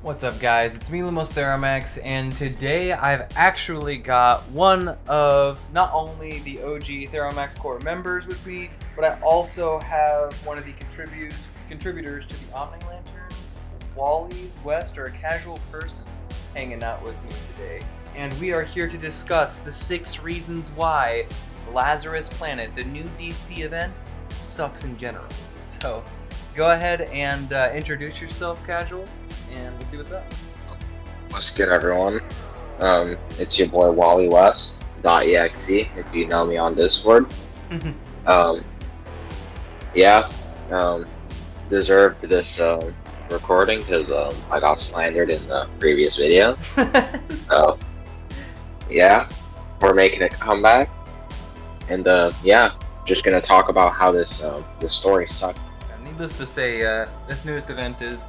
What's up, guys? It's me, Lumos Theromax, and today I've actually got one of not only the OG Theromax Corps members with me, but I also have one of the contributors to the Omni-Lanterns, Wally West, or a casual person, hanging out with me today. And we are here to discuss the 6 reasons why Lazarus Planet, the new DC event, sucks in general. So, go ahead and introduce yourself, casual, and we'll see what's up. What's good, everyone? It's your boy Wally West .exe if you know me on Discord. Deserved this recording because I got slandered in the previous video. We're making a comeback, and just gonna talk about how this story sucks. Needless to say, this newest event is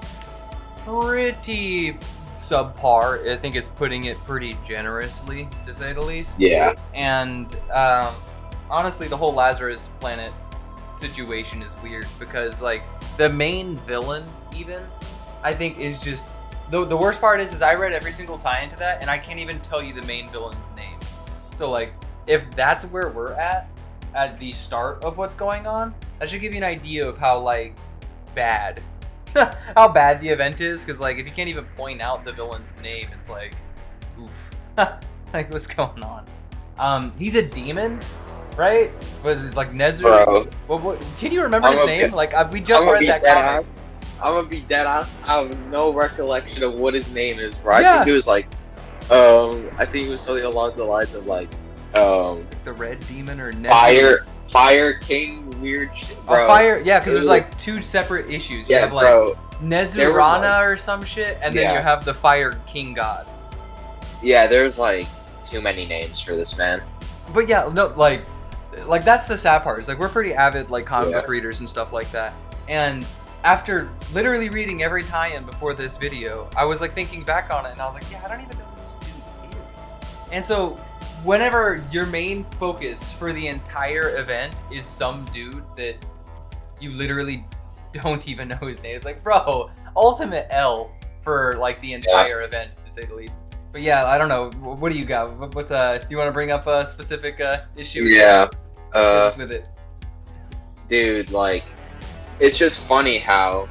pretty subpar. I think it's putting it pretty generously, to say the least. Yeah. And honestly, the whole Lazarus Planet situation is weird because, like, the main villain, even, I think is just the worst part is I read every single tie into that, and I can't even tell you the main villain's name. So, like, if that's where we're at the start of what's going on, that should give you an idea of how, like, bad how bad the event is, because, like, if you can't even point out the villain's name, it's like, oof. Like, what's going on? He's a demon, right? Was it like Nezu? Bro, what can you remember his name? We just read that comic. I'm gonna be dead ass. I have no recollection of what his name is, bro. Yeah. I think it was like, I think it was something along the lines of like, the Red Demon or Nezu? Fire King, weird shit, bro. Fire, yeah, because there's like 2 separate issues. You have like Nezurana like, or some shit, and then you have the Fire King God. Yeah, there's like too many names for this man. But yeah, no, like that's the sad part. Is like we're pretty avid like comic book readers and stuff like that. And after literally reading every tie-in before this video, I was like thinking back on it, and I was like, yeah, I don't even know who this dude is. And so, whenever your main focus for the entire event is some dude that you literally don't even know his name, it's like, bro, ultimate L for like the entire event, to say the least. But yeah, I don't know. What do you got? What do you want to bring up a specific issue? Yeah. With it, dude, like, it's just funny how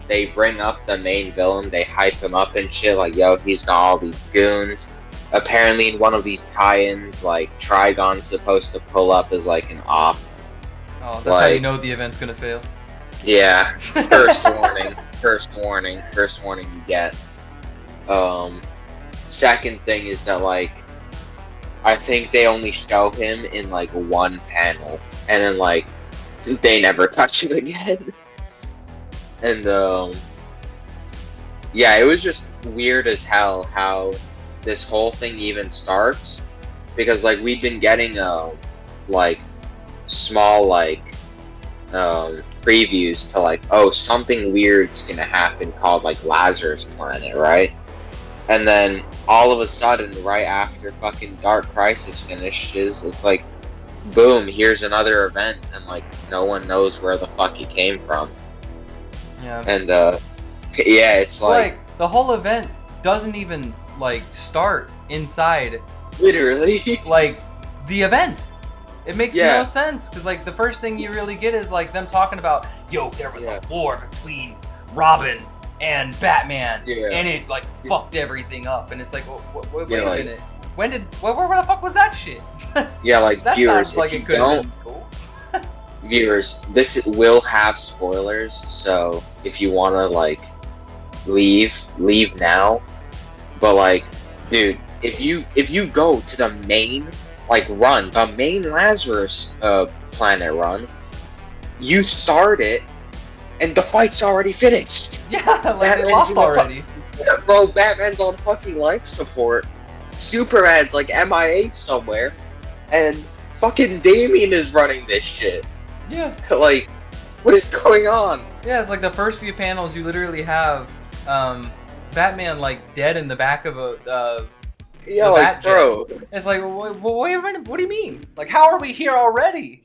they bring up the main villain, they hype him up and shit, like, yo, he's got all these goons. Apparently in one of these tie-ins, like, Trigon's supposed to pull up as like an op. Oh, that's like, how you know the event's gonna fail. Yeah, first warning you get. Second thing is that, like, I think they only show him in like one panel, and then like they never touch him again. And yeah, it was just weird as hell how this whole thing even starts, because like we've been getting like small like previews to like, oh, something weird's gonna happen called like Lazarus Planet, right? And then all of a sudden, right after fucking Dark Crisis finishes, it's like, boom, here's another event, and like no one knows where the fuck it came from. Yeah. And yeah, it's like the whole event doesn't even like start inside literally like the event. It makes no sense, because like the first thing you really get is like them talking about, yo, there was a war between Robin and Batman, and it like fucked everything up, and it's like, wait a minute, where the fuck was that shit? Yeah, like, that viewers, like if you don't, cool. Viewers, this will have spoilers, so if you want to like leave now. But like, dude, if you go to the main like run, the main Lazarus Planet run, you start it, and the fight's already finished. Yeah, like they lost already. Bro, Batman's on fucking life support. Superman's like MIA somewhere, and fucking Damian is running this shit. Yeah. Like, what is going on? Yeah, it's like the first few panels you literally have Batman like dead in the back of a like, bro. It's like, wait a minute, what do you mean? Like, how are we here already?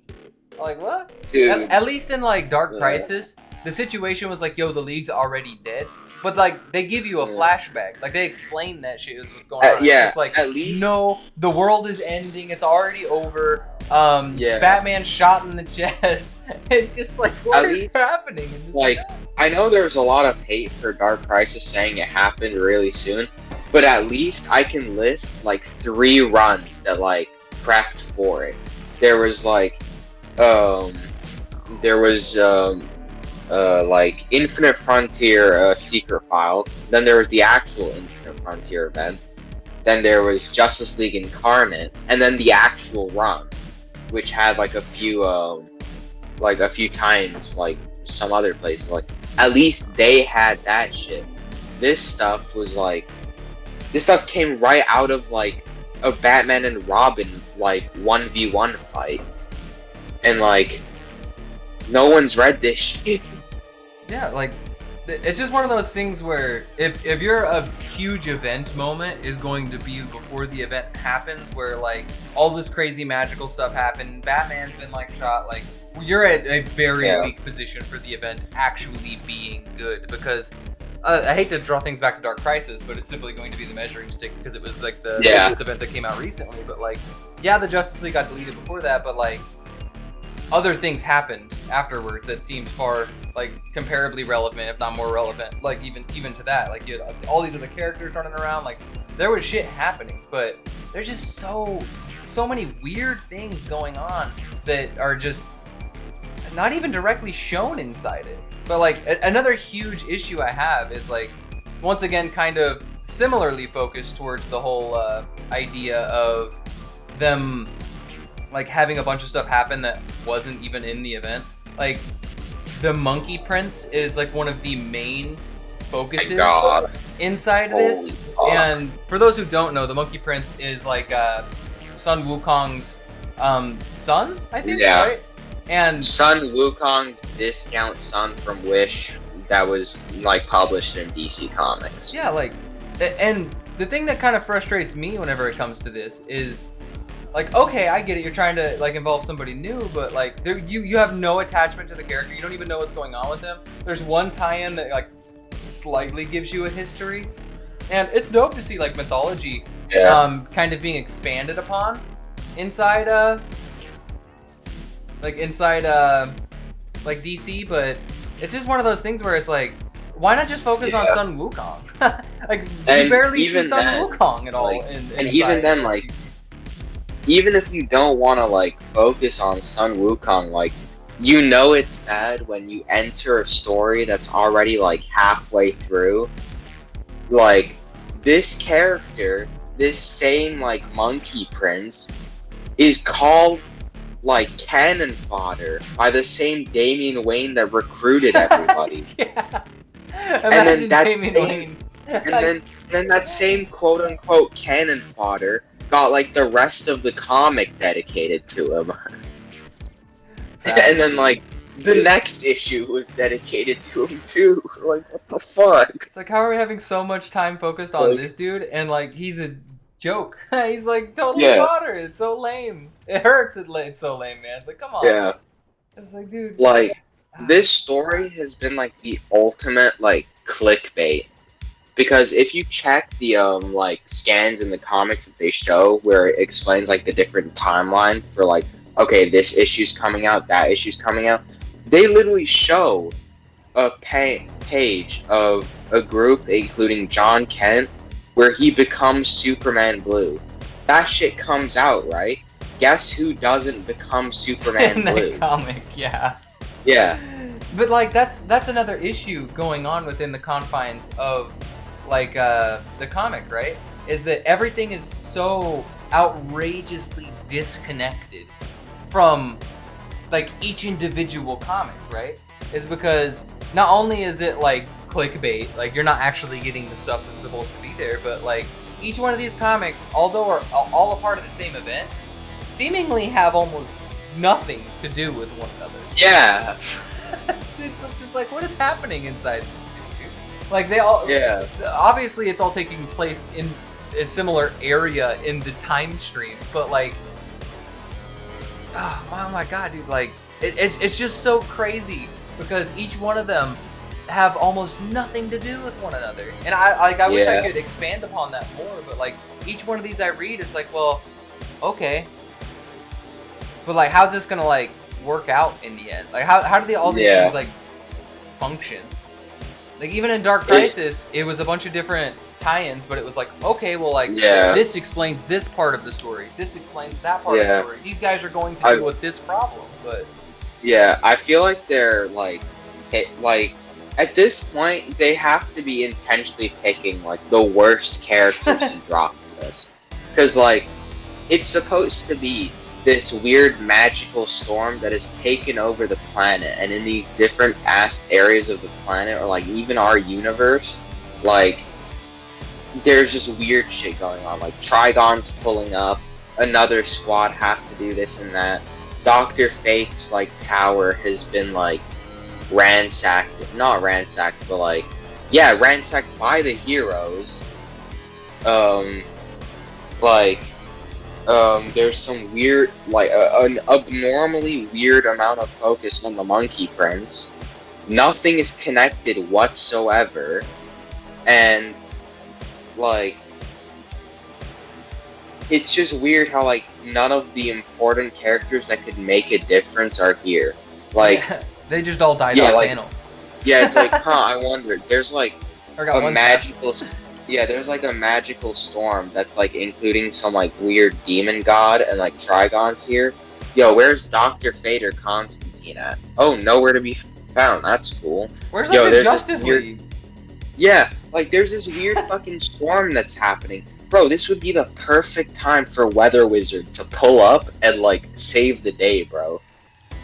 Like, what? Dude. At least in like Dark Crisis, the situation was like, yo, the League's already dead. but like they give you a flashback, like they explain that shit is what's going on. Yeah, it's like at least no, the world is ending. It's already over. Batman shot in the chest. It's just like what is happening? Like I know there's a lot of hate for Dark Crisis saying it happened really soon, but at least I can list like 3 runs that like prepped for it. There was like like Infinite Frontier Secret Files. Then there was the actual Infinite Frontier event. Then there was Justice League Incarnate, and then the actual run, which had like a few times like some other places. Like at least they had that shit. This stuff came right out of like a Batman and Robin like 1v1 fight, and like no one's read this shit. Yeah, like it's just one of those things where if you're a huge event moment is going to be before the event happens, where like all this crazy magical stuff happened, Batman's been like shot, like you're at a very weak position for the event actually being good, because I hate to draw things back to Dark Crisis, but it's simply going to be the measuring stick because it was like the latest event that came out recently. But like, yeah, the Justice League got deleted before that, but like other things happened afterwards that seemed far like comparably relevant, if not more relevant. Like even to that, like you had all these other characters running around, like there was shit happening, but there's just so many weird things going on that are just not even directly shown inside it. But like another huge issue I have is like, once again, kind of similarly focused towards the whole idea of them like having a bunch of stuff happen that wasn't even in the event. Like the Monkey Prince is like one of the main focuses inside this. And for those who don't know, the Monkey Prince is like Sun Wukong's son, I think, right? And Sun Wukong's discount son from Wish that was like published in DC Comics. Yeah, like, and the thing that kind of frustrates me whenever it comes to this is like, okay, I get it, you're trying to like involve somebody new, but like you have no attachment to the character. You don't even know what's going on with him. There's one tie-in that like slightly gives you a history, and it's dope to see like mythology kind of being expanded upon inside like DC, but it's just one of those things where it's like, why not just focus on Sun Wukong? Like you barely see Sun Wukong at all. Like, and even then, like, even if you don't want to like focus on Sun Wukong, like, you know it's bad when you enter a story that's already like halfway through. Like this character, this same like Monkey Prince, is called like cannon fodder by the same Damian Wayne that recruited everybody. And then that same quote unquote cannon fodder got like the rest of the comic dedicated to him. And then like the next issue was dedicated to him too. Like what the fuck? It's like, how are we having so much time focused on this dude, and like he's a joke. He's like totally fodder. It's so lame. It hurts. It's so lame, man. It's like, come on. Yeah. It's like, dude. Like this story has been like the ultimate like clickbait, because if you check the like scans in the comics that they show where it explains like the different timeline for like, okay, this issue's coming out, that issue's coming out, they literally show a page of a group including John Kent where he becomes Superman Blue. That shit comes out, right? Guess who doesn't become Superman Blue? In that comic, yeah. Yeah. But like that's another issue going on within the confines of like the comic, right? Is that everything is so outrageously disconnected from like each individual comic, right? Is because not only is it like clickbait, like you're not actually getting the stuff that's supposed to be there, but like each one of these comics, although are all a part of the same event, seemingly have almost nothing to do with one another. Yeah. It's just like, what is happening inside this dude? Like they all, obviously it's all taking place in a similar area in the time stream, but like, oh my god, dude, like it's just so crazy because each one of them have almost nothing to do with one another. And I wish I could expand upon that more, but like each one of these I read, it's like, well, okay, but like, how's this gonna like work out in the end? Like, how do all these things like function? Like even in Dark Crisis, it was a bunch of different tie-ins, but it was like, okay, well, like this explains this part of the story, this explains that part of the story. These guys are going to deal with this problem, but I feel like they're like at this point they have to be intentionally picking like the worst characters to drop in this, because like it's supposed to be this weird magical storm that has taken over the planet, and in these different areas of the planet, or like even our universe, like there's just weird shit going on. Like Trigon's pulling up, another squad has to do this and that. Dr. Fate's like tower has been like ransacked, not ransacked, but like ransacked by the heroes. There's some weird, like, an abnormally weird amount of focus on the Monkey Prince. Nothing is connected whatsoever, and, like, it's just weird how, like, none of the important characters that could make a difference are here. Like, they just all died off panel. Yeah, it's like, I wondered. There's, like, a magical... Yeah, there's like a magical storm that's like including some like weird demon god, and like Trigon's here. Yo, where's Dr. Fate or Constantine at? Oh, nowhere to be found. That's cool. Where's like the Justice League? Yeah, like there's this weird fucking storm that's happening. Bro, this would be the perfect time for Weather Wizard to pull up and like save the day, bro.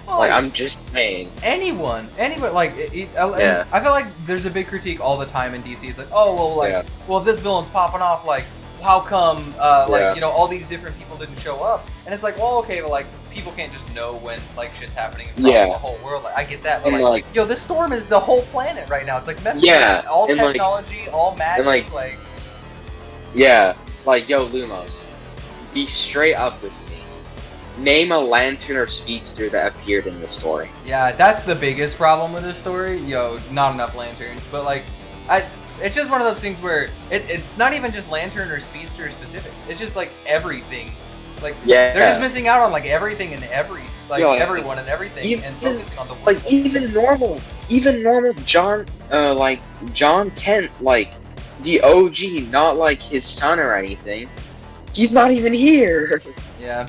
Like, I'm just saying. Anyone, like, I feel like there's a big critique all the time in DC. It's like, oh, well, like, well, if this villain's popping off, like, how come, like, you know, all these different people didn't show up? And it's like, well, okay, but, like, people can't just know when, like, shit's happening across the whole world. Like, I get that, but, like, yo, this storm is the whole planet right now. It's, like, messing with all and technology, all magic, and, like... Yeah, like, yo, Lumos, be straight up with me. Name a lantern or speedster that appeared in the story. Yeah, that's the biggest problem with this story. Yo, not enough lanterns. But like, it's just one of those things where it's not even just lantern or speedster specific. It's just like everything. Like they're just missing out on like everything and everyone and everything, and focusing on the one. Like even normal John, like John Kent, like the OG, not like his son or anything. He's not even here. Yeah.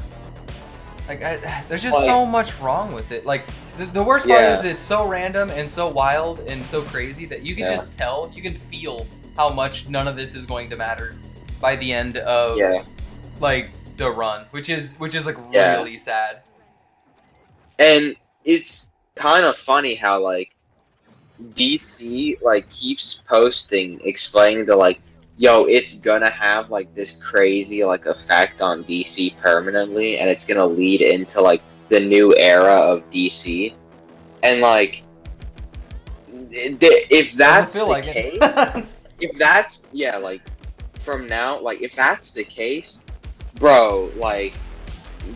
Like, there's just so much wrong with it. Like, the worst part is it's so random and so wild and so crazy that you can just tell, you can feel how much none of this is going to matter by the end of, like, the run, which is like, really sad. And it's kind of funny how, like, DC, like, keeps posting, explaining the, like, yo, it's gonna have, like, this crazy, like, effect on DC permanently, and it's gonna lead into, like, the new era of DC. And, like, if that's the case, if that's, like, from now, like, if that's the case, bro, like,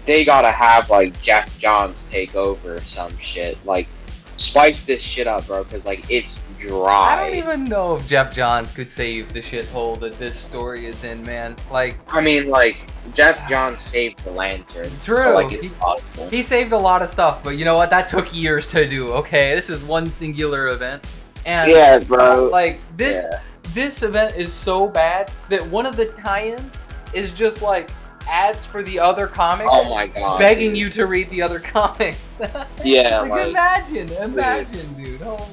they gotta have, like, Jeff Johns take over or some shit. Like, spice this shit up, bro, because, like, it's dry. I don't even know if Jeff Johns could save the shithole that this story is in, man. Like, I mean, like, Jeff Johns saved the Lanterns, true. So, like, it's possible. He saved a lot of stuff, but you know what? That took years to do, okay? This is one singular event. And, yeah, bro. Like, this event is so bad that one of the tie-ins is just, like, ads for the other comics. Oh my god, begging dude. you to read the other comics. Yeah, like, imagine, dude. Holy,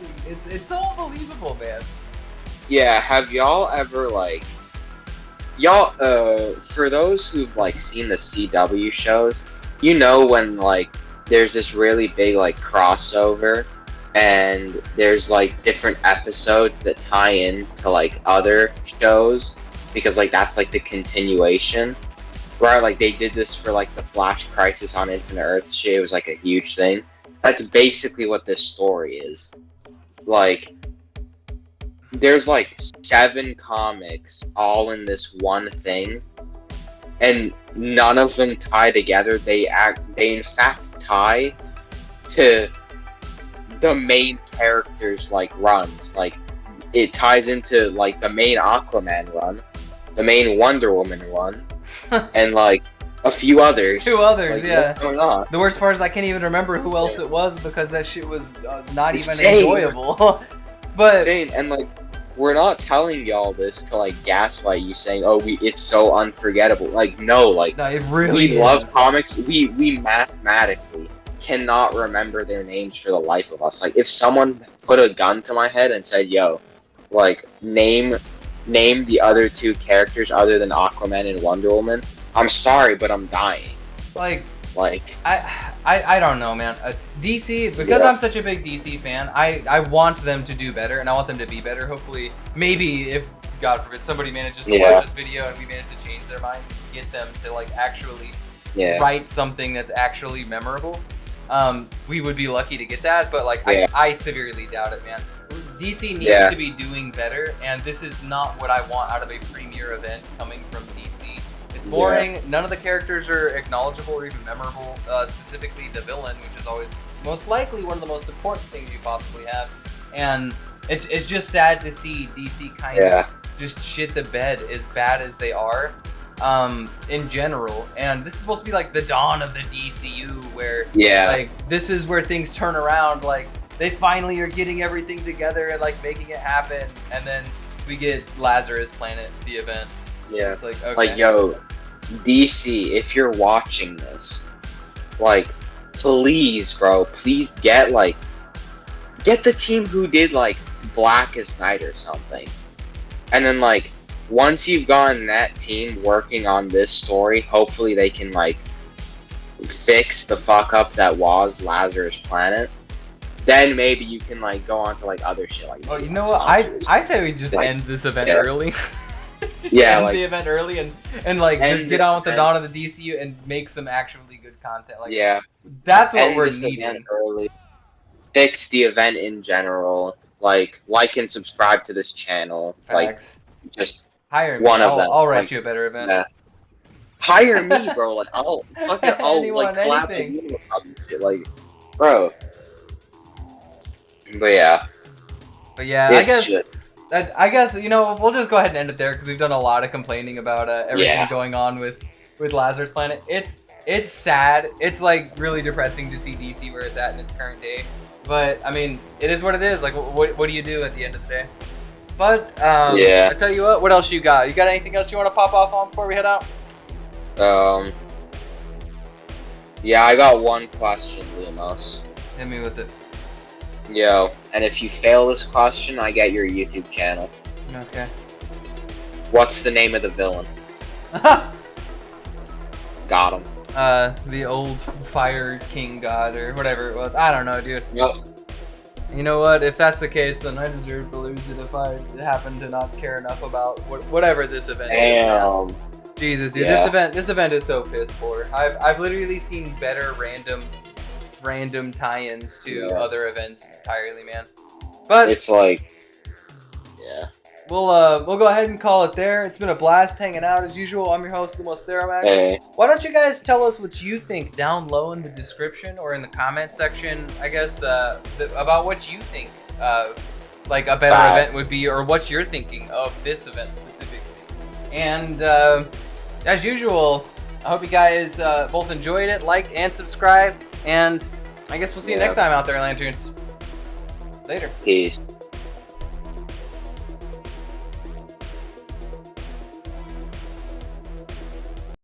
it's so unbelievable, man. Yeah, have y'all ever, like, for those who've, like, seen the CW shows, you know when, like, there's this really big, like, crossover, and there's, like, different episodes that tie in to, like, other shows, because, like, that's, like, the continuation. Right, like, they did this for, like, the Flash Crisis on Infinite Earths shit. It was, like, a huge thing. That's basically what this story is. Like, there's, like, 7 comics all in this one thing, and none of them tie together. They in fact tie to the main characters like runs. Like it ties into like the main Aquaman run, the main Wonder Woman run, and like a few others. Two others, like, yeah. What's going on? The worst part is I can't even remember who else it was because that shit was not even Insane. enjoyable. But Insane. And like, we're not telling y'all this to like gaslight you, saying, "Oh, it's so unforgettable." Like, no, like no, it really we is. love comics. We mathematically cannot remember their names for the life of us. Like, if someone put a gun to my head and said, "Yo, like name the other two characters other than Aquaman and Wonder Woman," I'm sorry, but I'm dying. Like I don't know, man. DC, because I'm such a big DC fan, I want them to do better, and I want them to be better. Hopefully, maybe if, God forbid, somebody manages to watch this video and we manage to change their minds, get them to like actually write something that's actually memorable, we would be lucky to get that. But like, I severely doubt it, man. DC needs to be doing better, and this is not what I want out of a premiere event coming from DC. It's boring. None of the characters are acknowledgeable or even memorable. Specifically, the villain, which is always most likely one of the most important things you possibly have. And it's just sad to see DC kind of just shit the bed as bad as they are in general. And this is supposed to be like the dawn of the DCU, where like this is where things turn around. Like they finally are getting everything together and like making it happen. And then we get Lazarus Planet, the event. Yeah. It's like, okay. Like, yo, DC, if you're watching this, like, please, bro, please get the team who did, like, Blackest Night or something. And then, like, once you've gotten that team working on this story, hopefully they can, like, fix the fuck up that was Lazarus Planet. Then maybe you can, like, go on to, like, other shit. Like, oh, you know what? I say we just end this event early. Just end the event early and like just get on with the dawn of the DCU and make some actually good content. Like that's what we're needing. Early. Fix the event in general. Like and subscribe to this channel. Facts. Like just hire me. One of them. I'll write you a better event. Yeah. Hire me, bro. Like I'll Anyone, like clap at you about this shit. Like, bro. But yeah, I guess, you know, we'll just go ahead and end it there because we've done a lot of complaining about everything going on with Lazarus Planet. It's sad. It's like really depressing to see DC where it's at in its current day. But I mean, it is what it is. Like, what do you do at the end of the day? But I tell you what else you got? You got anything else you want to pop off on before we head out? Yeah, I got one question, Lumos. Hit me with it. Yo, and if you fail this question, I get your YouTube channel. Okay. What's the name of the villain? Got him. The old Fire King God or whatever it was. I don't know, dude. Yep. You know what? If that's the case, then I deserve to lose it if I happen to not care enough about whatever this event is. Jesus, dude, this event is so piss poor. I've literally seen better random tie-ins to other events entirely, man. But it's like, we'll go ahead and call it there. It's been a blast hanging out as usual. I'm your host, Lumos Theromax. Hey. Why don't you guys tell us what you think down low in the description or in the comment section, I guess, about what you think like a better event would be, or what you're thinking of this event specifically. And as usual, I hope you guys both enjoyed it, liked, and subscribed. And I guess we'll see you next time out there, Lanterns. Later. Peace.